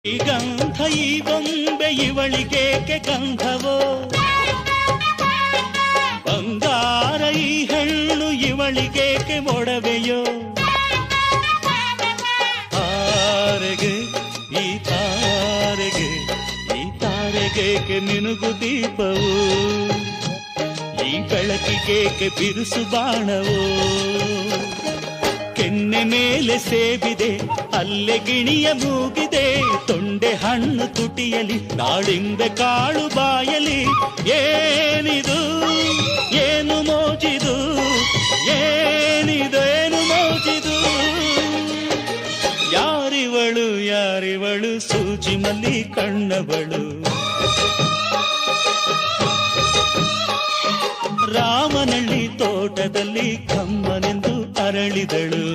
ಈ ಗಂಧ ಈ ಬೊಂಬೆ ಇವಳಿಗೇಕೆ ಗಂಧವೋ, ಬಂಗಾರ ಈ ಹೆಣ್ಣು ಇವಳಿಗೇಕೆ ಒಡವೆಯೋ. ತಾರೆಗೆ ಈ ತಾರೆಗೆ ಈ ತಾರೆಗೇಕೆ ಮಿನುಗು ದೀಪವು, ಈ ಬೆಳಕಿಗೇಕೆ ಬಿರುಸು ಬಾಣವೋ. ಕೆನ್ನೆ ಮೇಲೆ ಸೇಬಿದೆ ಅಲ್ಲೆ ಗಿಣಿಯ ಮೂಗಿದೆ, ತೊಂಡೆ ಹಣ್ಣು ತುಟಿಯಲಿ ದಾಳಿಂಬೆ ಕಾಳು ಬಾಯಲಿ. ಏನಿದು ಏನು ಮೋಜಿದು, ಏನಿದು ಏನು ಮೋಜಿದು. ಯಾರಿವಳು ಯಾರಿವಳು ಸೂಜಿ ಮಲ್ಲಿ ಕಣ್ಣವಳು, ರಾಮನಳ್ಳಿ ತೋಟದಲ್ಲಿ ಕಮ್ಮನೆಂದು ಅರಳಿದಳು.